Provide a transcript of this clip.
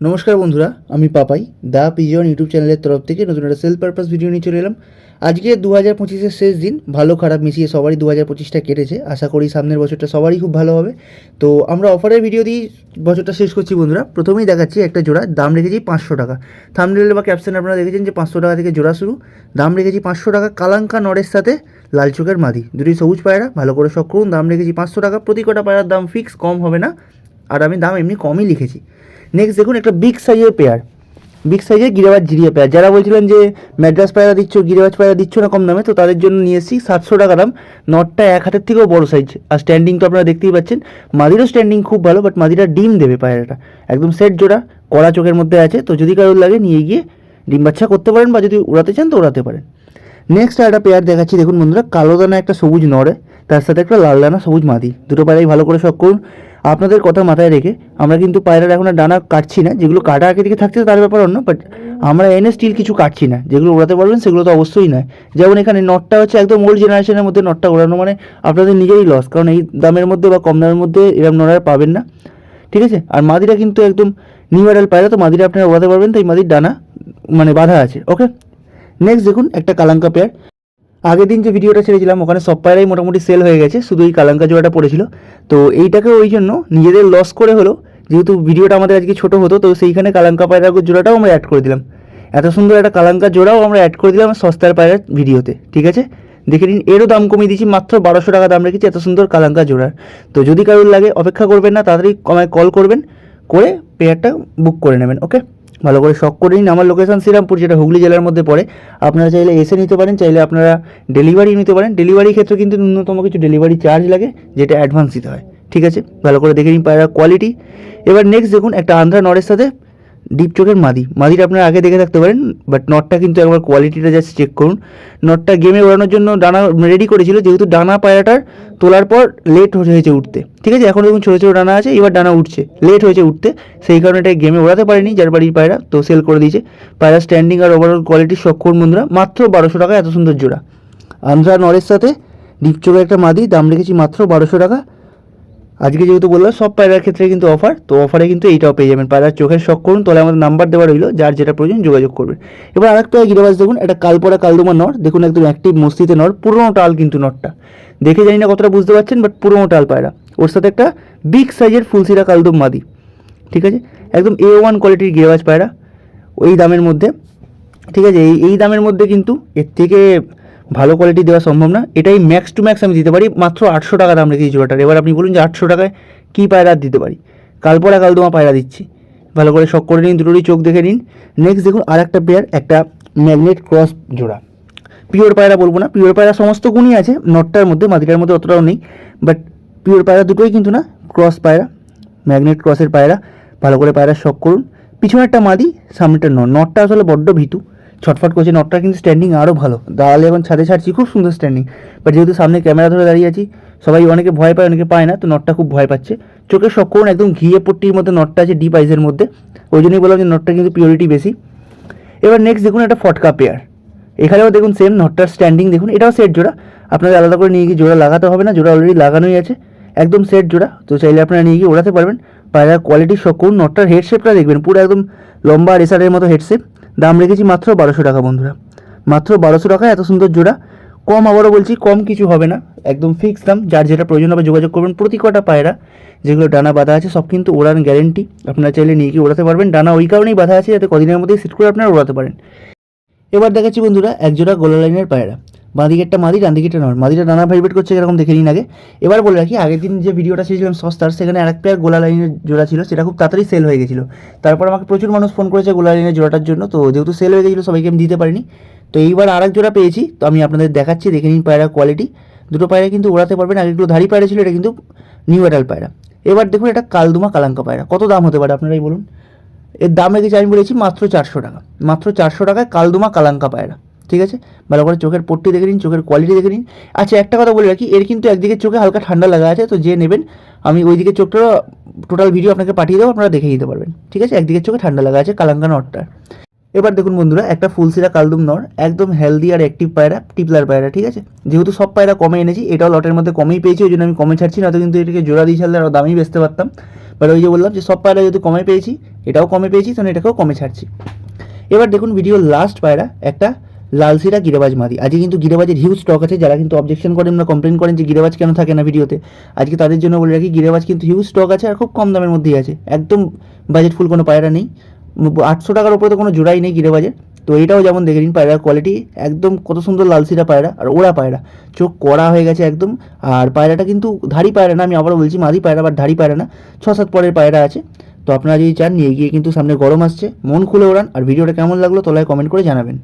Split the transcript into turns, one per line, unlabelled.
নমস্কার বন্ধুরা, আমি পাপাই দা পিজন ইউটিউব চ্যানেলের তরফ থেকে নতুন একটা সেলফ পারপাস ভিডিও নিয়ে চলে এলাম। আজকে 2025-এর শেষ দিন, ভালো খারাপ মিশিয়ে সবারই 2025টা কেটেছে। আশা করি সামনের বছরটা সবারই খুব ভালো হবে। তো আমরা অফারের ভিডিও দিয়ে বছরটা শেষ করছি বন্ধুরা। প্রথমেই দেখাচ্ছি একটা জোড়া, দাম রেখেছি 500 টাকা। থাম্বনেল বা ক্যাপশন আপনারা দেখেছেন যে 500 টাকা থেকে জোড়া শুরু। দাম রেখেছি 500 টাকা। কালাঙ্কা নরের সাথে লাল চোখের মাদি, দুটি সবুজ পায়রা, ভালো করে শখ করুন। দাম রেখেছি 500 টাকা। প্রতি কটা পায়রার দাম ফিক্স, কম হবে না, আর আমি দাম এমনি কমই লিখেছি। নেক্সট দেখুন একটা বিগ সাইজের পেয়ার, বিগ সাইজের গিরিবাজ জিরিয়া পেয়ার। যারা বলছিলেন যে ম্যাড্রাস পায়রা দিচ্ছ, গিরিবাজ পায়রা দিচ্ছ না কম দামে, তো তাদের জন্য নিয়ে এসেছি 700 টাকা দাম। নটটা এক হাতের থেকেও বড় সাইজ, আর স্ট্যান্ডিং তো আপনারা দেখতেই পাচ্ছেন। মাদিরও স্ট্যান্ডিং খুব ভালো, বাট মাদিরা ডিম দেবে পায়রাটা, একদম সেট জোড়া, কড়া চোখের মধ্যে আছে। তো যদি কারোর লাগে নিয়ে গিয়ে ডিম বাচ্চা করতে পারেন, বা যদি উড়াতে চান তো উড়াতে পারেন। নেক্সট একটা পেয়ার দেখাচ্ছি, দেখুন বন্ধুরা, কালো দানা একটা সবুজ নড়ে, তার সাথে একটা লাল দানা সবুজ মাদি। দুটো পায়রাই ভালো করে শখ করুন। আপনাদের কথা মাথায় রেখে আমরা কিন্তু পায়রার এখন আর ডানা কাটছি না। যেগুলো কাটা আগে থেকে থাকছে তার ব্যাপার অন্য, বাট আমরা এনে স্টিল কিছু কাটছি না। যেগুলো ওড়াতে পারবেন সেগুলো তো অবশ্যই নয়। যেমন এখানে নটটা হচ্ছে একদম ওল্ড জেনারেশনের মধ্যে, নটটা ওড়ানো মানে আপনাদের নিজেরই লস, কারণ এই দামের মধ্যে বা কম দামের মধ্যে এরকম নড়ার পাবেন না, ঠিক আছে। আর মাদিরা কিন্তু একদম নিউ অ্যাডাল্ট পায়রা, তো মাদিরা আপনারা ওড়াতে পারবেন, তো এই মাদির ডানা মানে বাঁধা আছে। ওকে, নেক্সট দেখুন একটা কালাঙ্কা পেয়ার। আগের দিন যে ভিডিওটা ছেড়েছিলাম ওখানে সব পায়রাই মোটামুটি সেল হয়ে গেছে, শুধু এই কালাঙ্কা জোড়াটা পড়েছিল। তো এইটাকে ওই জন্য নিজেদের লস করে হলো, যেহেতু ভিডিওটা আমাদের আজকে ছোটো হতো, তো সেইখানে কালাঙ্কা পায়রার জোড়াটাও আমরা অ্যাড করে দিলাম। এত সুন্দর একটা কালাঙ্কা জোড়াও আমরা অ্যাড করে দিলাম সস্তার পায়রার ভিডিওতে, ঠিক আছে। দেখে নিন, এরও দাম কমিয়ে দিয়েছি, মাত্র 1200 টাকা দাম রেখেছি এত সুন্দর কালাঙ্কা জোড়ার। তো যদি কারোর লাগে অপেক্ষা করবেন না, তাড়াতাড়ি আমায় কল করবেন, করে পেয়ারটা বুক করে নেবেন। ওকে, ভালো করে শখ করে নিন। আমার লোকেশন শ্রীরামপুর, যেটা হুগলি জেলার মধ্যে পড়ে। আপনারা চাইলে এসে নিতে পারেন, চাইলে আপনারা ডেলিভারি নিতে পারেন। ডেলিভারির ক্ষেত্রে কিন্তু ন্যূনতম কিছু ডেলিভারি চার্জ লাগে, যেটা অ্যাডভান্স দিতে হয়, ঠিক আছে। ভালো করে দেখে নিন পায়রা কোয়ালিটি। এবার নেক্সট দেখুন একটা আন্ধ্রা নরের সাথে ডিপ চোখের মাদি। মাদিটা আপনারা আগে দেখে থাকতে পারেন, বাট নটটা কিন্তু একবার কোয়ালিটিটা জাস্ট চেক করুন। নটটা গেমে ওড়ানোর জন্য ডানা রেডি করেছিল, যেহেতু ডানা পায়রাটার তোলার পর লেট হয়েছে উঠতে, ঠিক আছে। এখন দেখুন ছোটো ছোটো ডানা আছে, এবার ডানা উঠছে, লেট হয়েছে উঠতে, সেই কারণে এটা গেমে ওড়াতে পারেনি যার বাড়ির পায়রা, তো সেল করে দিয়েছে। পায়রা স্ট্যান্ডিং আর ওভারঅল কোয়ালিটি সক্ষম বন্ধুরা, মাত্র 1200 টাকা এত সুন্দর জোড়া। আন্ধ্রা নরের সাথে ডিপ চোখের একটা মাদি, দাম রেখেছি মাত্র 1200 টাকা। আজকে যেহেতু বললাম সব পায়রার ক্ষেত্রে কিন্তু অফার, তো অফারে কিন্তু এইটাও পেয়ে যাবেন। পায়রার চোখের শখ করুন, তাহলে আমাদের নাম্বার দেওয়া রইলো, যার যেটা প্রয়োজন যোগাযোগ করবেন। এবার আরেকটা গিরিবাজ দেখুন, একটা কালপরা কালদুমা নর, দেখুন একদম অ্যাক্টিভ মস্তিতে নর, পুরোনো টাল কিন্তু নরটা দেখে জানি না কতটা বুঝতে পারছেন, বাট পুরোনো টাল পায়রা। ওর সাথে একটা বিগ সাইজের ফুলসিরা কালদুম মাদি, ঠিক আছে। একদম A1 কোয়ালিটির গিরিবাজ পায়রা ওই দামের মধ্যে, ঠিক আছে। এই দামের মধ্যে কিন্তু এর থেকে ভালো কোয়ালিটি দেওয়া সম্ভব না। এটাই ম্যাক্স টু ম্যাক্স আমি দিতে পারি, মাত্র 800 টাকা দাম রেখেছি জোড়াটার। এবার আপনি বলুন যে 800 টাকায় কী পায়রা দিতে পারি? কালপরা কালদোমা পায়রা দিচ্ছি, ভালো করে শখ করে নিন, দুটোরই চোখ দেখে নিন। নেক্সট দেখুন আর একটা পেয়ার, একটা ম্যাগনেট ক্রস জোড়া। পিওর পায়রা বলবো না, পিওর পায়রা সমস্ত গুণই আছে নটটার মধ্যে, মাদিটার মধ্যে অতটাও নেই, বাট পিওর পায়রা দুটোই কিন্তু না, ক্রস পায়রা, ম্যাগনেট ক্রসের পায়রা। ভালো করে পায়রা শখ করুন। পিছনে একটা মাদি, সামনেটা নট। নটটা আসলে বড্ড ভীতু, ছটফট করছে। নটটা কিন্তু স্ট্যান্ডিং আরও ভালো, দাঁড়ালে এখন ছাদে ছাড়ছি, খুব সুন্দর স্ট্যান্ডিং। বাট যেহেতু সামনে ক্যামেরা ধরে দাঁড়িয়ে আছি, সবাই অনেকে ভয় পায় অনেকে পায় না, তো নটটা খুব ভয় পাচ্ছে। চোখে শখ করুন, একদম ঘিয়ে পট্টির মধ্যে নটটা আছে, ডিপ আইসের মধ্যে, ওই জন্যই বললাম যে নটটা কিন্তু পিওরিটি বেশি। এবার নেক্সট দেখুন একটা ফটকা পেয়ার। এখানেও দেখুন সেম, নটটার স্ট্যান্ডিং দেখুন, এটাও সেট জোড়া। আপনাদের আলাদা করে নিয়ে গিয়ে জোড়া লাগাতে হবে না, জোড়া অলরেডি লাগানোই আছে, একদম সেট জোড়া। তো চাইলে আপনারা নিয়ে গিয়ে ওড়াতে পারবেন। পায়রার কোয়ালিটি শখ করুন। নটটার হেড শেপটা দেখবেন, পুরো একদম লম্বা রেসারের মতো হেড শেপ। দাম রেখেছি মাত্র 1200 টাকা বন্ধুরা, মাত্র 1200 টাকা এত সুন্দর জোড়া। কম আবারও বলছি, কম কিছু হবে না, একদম ফিক্স দাম। যার যেটা প্রয়োজন হবে যোগাযোগ করবেন। প্রতি কটা পায়রা যেগুলো ডানা বাঁধা আছে সব কিন্তু ওড়ান গ্যারেন্টি, আপনারা চাইলে নিয়ে গিয়ে ওড়াতে পারবেন। ডানা ওই কারণেই বাঁধা আছে যাতে কদিনের মধ্যেই সিট করে আপনারা ওড়াতে পারেন। এবার দেখাচ্ছি বন্ধুরা একজোড়া গোলা লাইনের পায়রা। বাঁ দিকে একটা মাদি, ডান দিকে একটা নর। মাদিটা ডানা ভাইব্রেট করছে এরকম দেখে নিন আগে। এবার বলে রাখি, আগের দিন যে ভিডিওটা ছেড়েছিলাম সস্তার, সেখানে আরেক পেয়ার গোলা লাইনের জোড়া ছিল, সেটা খুব তাড়াতাড়ি সেল হয়ে গেছিলো। তারপর আমাকে প্রচুর মানুষ ফোন করেছে গোলা লাইনের জোড়াটার জন্য, তো যেহেতু সেল হয়ে গেছিলো সবাইকে আমি দিতে পারিনি। তো এইবার আরেক জোড়া পেয়েছি, তো আমি আপনাদের দেখাচ্ছি, দেখে নিন পায়রা কোয়ালিটি। দুটো পায়রা কিন্তু ওড়াতে পারবেন, আগেগুলো ধাড়ি পায়রা ছিল, এটা কিন্তু নিউ অ্যাডাল্ট পায়রা। এবার দেখুন এটা কালদুমা কালাঙ্কা পায়রা, কত দাম হতে পারে আপনারাই বলুন? এর দাম রেখেছি আমি বলেছি মাত্র 400 টাকা, মাত্র 400 টাকায় কালদুমা কালাঙ্কা পায়রা, ঠিক আছে। ভালো করে চোখের পট্টি দেখে নিন, চোখের কোয়ালিটি দেখে নিন। আচ্ছা একটা কথা বলে রাখি, এর কিন্তু একদিকে চোখে হালকা ঠান্ডা লাগা আছে, তো যে নেবেন আমি ওই দিকে চোখটা টোটাল ভিডিও আপনাকে পাঠিয়ে দেবো, আপনারা দেখে নিতে পারবেন, ঠিক আছে। একদিকে চোখে ঠান্ডা লাগা আছে কালাঙ্কা নটটার। এবার দেখুন বন্ধুরা একটা ফুলসিরা কালদুম নর, একদম হেলদি আর অ্যাক্টিভ পায়রা, টিপলার পায়রা, ঠিক আছে। যেহেতু সব পায়রা কমে এনেছি, এটাও লটের মধ্যে কমেই পেয়েছি, ওই জন্য আমি কমে ছাড়ছি, না তো কিন্তু এটাকে জোড়া দিয়ে ছাড়লে আরও দামেই বেচতে পারতাম। বাট ওই যে বললাম যে সব পায়রা যেহেতু কমে পেয়েছি, এটাও কমে পেয়েছি, তাহলে এটাকেও কমে ছাড়ছি। এবার দেখুন ভিডিওর লাস্ট পায়রা একটা লালশিরা গিরেবাজ মাদি। আজকে কিন্তু গিরেবাজের হিউজ স্টক আছে, যারা কিন্তু অবজেকশন করেন না, কমপ্লেন করেন যে গিরেবাজ কেন থাকে না ভিডিওতে, আজকে তাদের জন্য বলে রাখি গিরেবাজ কিন্তু হিউজ স্টক আছে আর খুব কম দামের মধ্যেই আছে, একদম বাজেটফুল কোনো পায়রা নেই, 800 টাকার উপরে তো কোনো জোড়াই নেই গিরেবাজের। তো এটাও যেমন দেখে নিন পায়রার কোয়ালিটি একদম কত সুন্দর লালশিরা পায়রা, আর ওরা পায়রা চোখ কড়া হয়ে গেছে একদম। আর পায়রাটা কিন্তু ধাড়ি পায়রা না, আমি আবারও বলছি মাদি পায়রা, বাট ধাড়ি পায়রা না, 6-7 পরের পায়রা আছে। তো আপনারা যদি চান নিয়ে গিয়ে কিন্তু সামনে গরম আসছে, মন খুলে ওড়ান। আর ভিডিওটা কেমন লাগলো তলায় কমেন্ট করে জানাবেন।